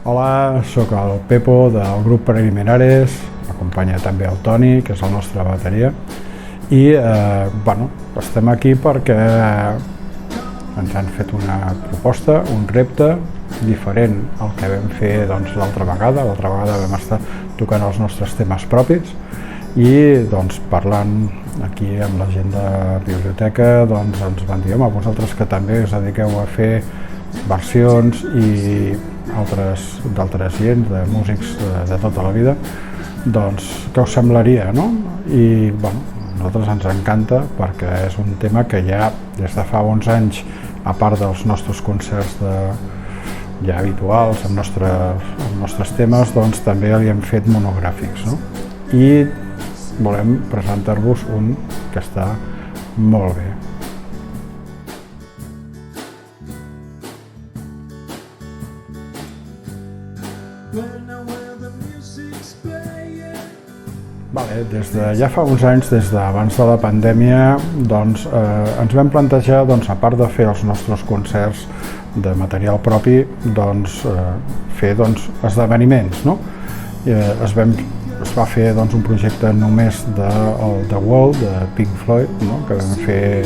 Hola, sóc el Pepo del grup Preliminares, m'acompanya també el Toni, que és el nostre bateria, i estem aquí perquè ens han fet una proposta, un repte diferent al que vam fer l'altra vegada. L'altra vegada vam estar tocant els nostres temes propis i parlant aquí amb la gent de biblioteca ens van dir: home, vosaltres que també us dediqueu a fer versions i d'altres gent, de músics de tota la vida, què us semblaria, no? I a nosaltres ens encanta perquè és un tema que ja des de fa 11 anys, a part dels nostres concerts ja habituals amb nostres temes, també li hem fet monogràfics, no? I volem presentar-vos un que està molt bé. Des de ja fa uns anys, des d'abans de la pandèmia, ens vam plantejar, a part de fer els nostres concerts de material propi, fer esdeveniments, no? Es va fer un projecte només de The Wall, de Pink Floyd, no? Que vam fer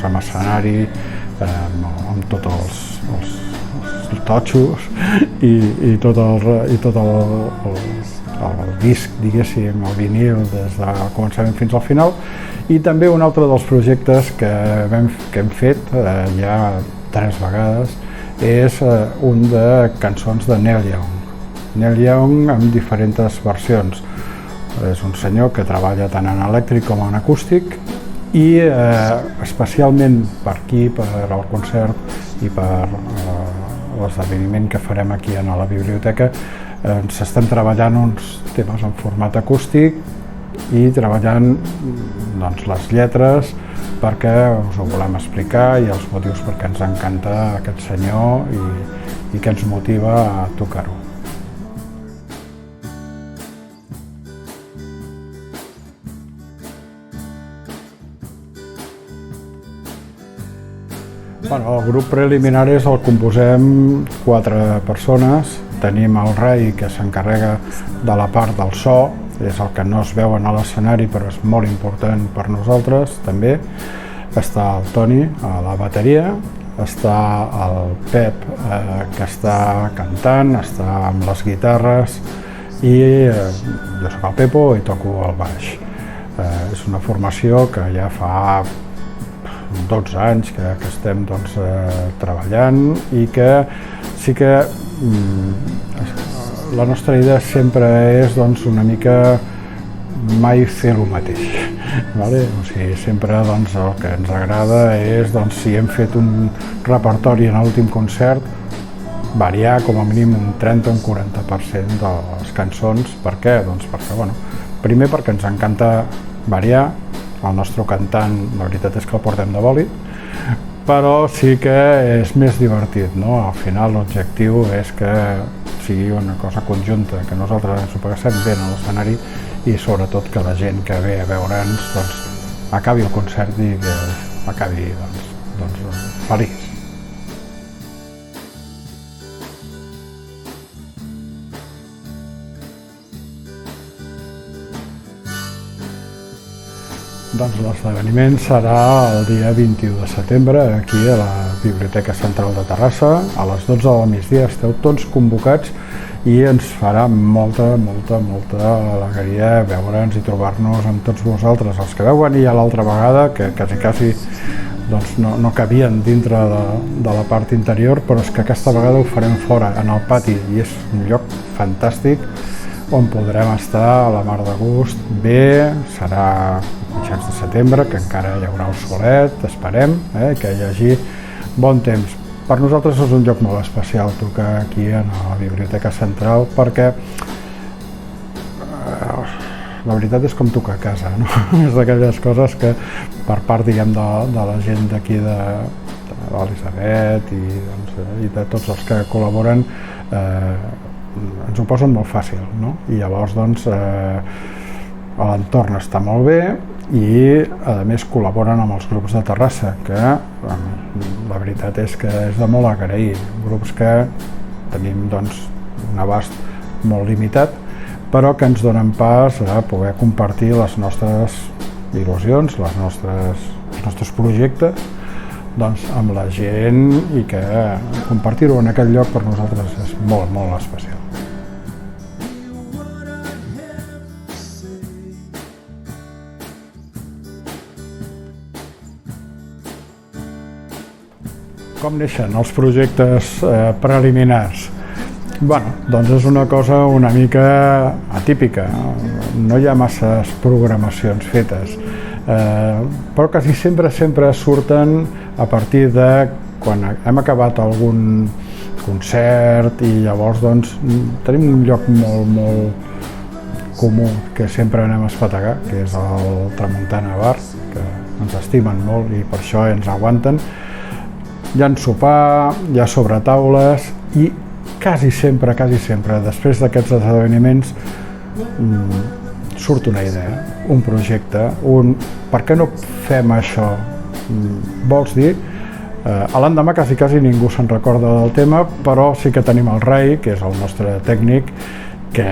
amb escenari, amb tots els totxos i tot el disc, diguéssim, el vinil, des del començament fins al final. I també un altre dels projectes que hem fet ja 3 vegades és un de cançons de Neil Young. Neil Young amb diferents versions. És un senyor que treballa tant en elèctric com en acústic i especialment per aquí, per al concert i per l'esdeveniment que farem aquí a la biblioteca, estem treballant uns temes en format acústic i treballant les lletres perquè us ho volem explicar i els motius perquè ens encanta aquest senyor i que ens motiva a tocar-ho. El grup Preliminares el composem 4 persones. Tenim el Rai, que s'encarrega de la part del so, és el que no es veu a l'escenari però és molt important per nosaltres també. Està el Toni a la bateria, està el Pep, que està cantant, està amb les guitarres, i jo soc el Pepo i toco el baix. És una formació que ja fa 12 anys que estem treballant i que sí que la nostra idea sempre és una mica mai fer el mateix. O sigui, sempre el que ens agrada és, si hem fet un repertori en l'últim concert, variar com a mínim un 30 o un 40% de les cançons. Per què? Primer perquè ens encanta variar. El nostre cantant, la veritat és que el portem de bòlit, però sí que és més divertit, no? Al final l'objectiu és que sigui una cosa conjunta, que nosaltres ens ho passem bé a l'escenari i sobretot que la gent que ve a veure'ns acabi el concert i que acabi feliç. L'esdeveniment serà el dia 21 de setembre aquí a la Biblioteca Central de Terrassa. A les 12 del migdia esteu tots convocats i ens farà molta alegria veure'ns i trobar-nos amb tots vosaltres. Els que veu venir ja l'altra vegada, que quasi no cabien dintre de la part interior, però és que aquesta vegada ho farem fora, en el pati, i és un lloc fantàstic on podrem estar a la mar de gust. Bé, serà mitjans de setembre, que encara hi haurà el solet, esperem, que hi hagi bon temps. Per nosaltres és un lloc molt especial tocar aquí a la Biblioteca Central perquè la veritat és com tocar a casa, no? És d'aquelles coses que per part, diguem, de la gent d'aquí de l'Elisabet i de tots els que col·laboren, ens ho posen molt fàcil, no? I llavors l'entorn està molt bé i a més col·laboren amb els grups de Terrassa, que la veritat és que és de molt agrair, grups que tenim un abast molt limitat, però que ens donen pas a poder compartir les nostres il·lusions, els nostres projectes doncs, amb la gent, i que compartir-ho en aquest lloc per nosaltres és molt, molt especial. Com neixen els projectes preliminars? Bueno, doncs és una cosa una mica atípica, no hi ha masses programacions fetes, però quasi sempre surten a partir de quan hem acabat algun concert, i llavors doncs, tenim un lloc molt comú que sempre anem a espetegar, que és el Tramuntana Bar, que ens estimen molt i per això ens aguanten. Hi ha sopar, hi ha sobretaules, i quasi sempre, després d'aquests esdeveniments, surt una idea, un projecte, per què no fem això? Vols dir? A l'endemà quasi ningú se'n recorda del tema, però sí que tenim el Rai, que és el nostre tècnic, que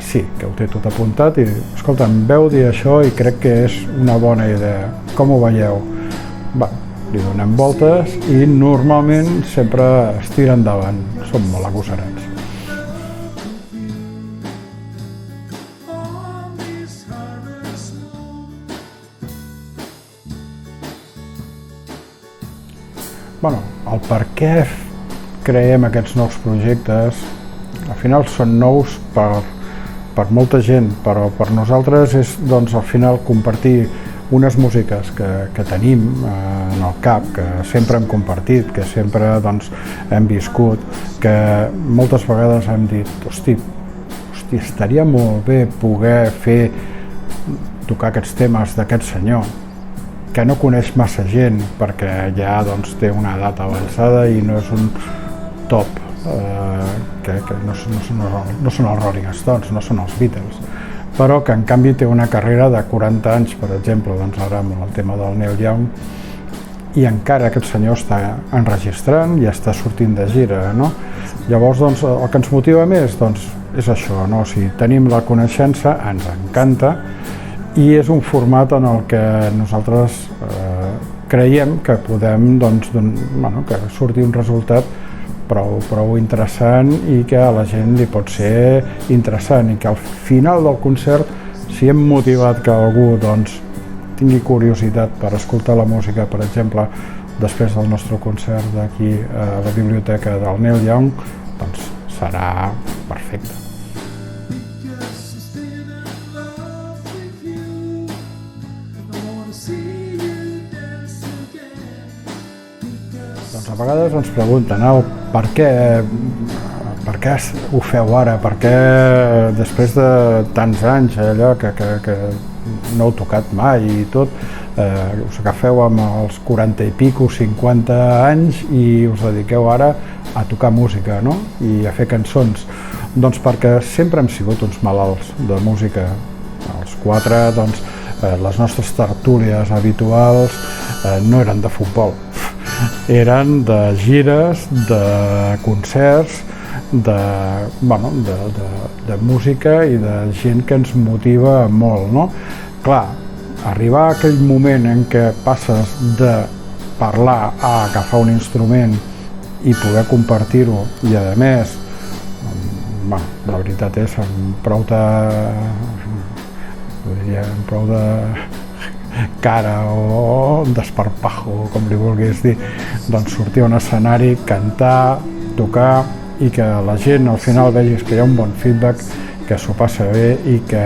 sí, que ho té tot apuntat, i escolta, em veu dir això i crec que és una bona idea. Com ho veieu? Va, li donem voltes i normalment sempre es tira endavant, som molt agosarats. Bueno, el per què creem aquests nous projectes, al final són nous per molta gent, però per nosaltres és doncs, al final compartir unes músiques que tenim en el cap, que sempre hem compartit, que sempre doncs, hem viscut, que moltes vegades hem dit, hosti, estaria molt bé poder tocar aquests temes d'aquest senyor, que no coneix massa gent perquè ja doncs, té una edat avançada i no és un top, que no són els Rolling Stones, no són els Beatles, però que en canvi té una carrera de 40 anys, per exemple, doncs ara amb el tema del Neil Young, i encara aquest senyor està enregistrant i està sortint de gira, no? Llavors, doncs, el que ens motiva més doncs, és això, no? O sigui, tenim la coneixença, ens encanta, i és un format en el que nosaltres creiem que podem doncs, que surti un resultat prou interessant i que a la gent li pot ser interessant, i que al final del concert, si hem motivat que algú doncs, tingui curiositat per escoltar la música, per exemple, després del nostre concert d'aquí a la biblioteca del Neil Young, doncs serà perfecte. Doncs a vegades ens pregunten per què ho feu ara, per què després de tants anys allò que no heu tocat mai i tot, us agafeu amb els 40 i pico, 50 anys i us dediqueu ara a tocar música, no? I a fer cançons. Doncs perquè sempre hem sigut uns malalts de música. Els quatre, doncs, les nostres tertúlies habituals no eren de futbol, eren de gires, de concerts, de música i de gent que ens motiva molt, no? Clar, arribar a aquell moment en què passes de parlar a agafar un instrument i poder compartir-ho, i a més, la veritat és amb prou de cara o desparpajo, com li vulguis dir, doncs sortir a un escenari, cantar, tocar, i que la gent al final vegis que hi ha un bon feedback, que s'ho passa bé i que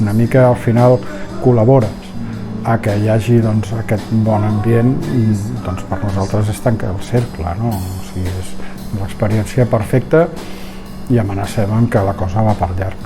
una mica al final col·labores a que hi hagi doncs, aquest bon ambient, doncs per nosaltres és tancar el cercle, no? O sigui, és l'experiència perfecta i amenacem que la cosa va per llarg.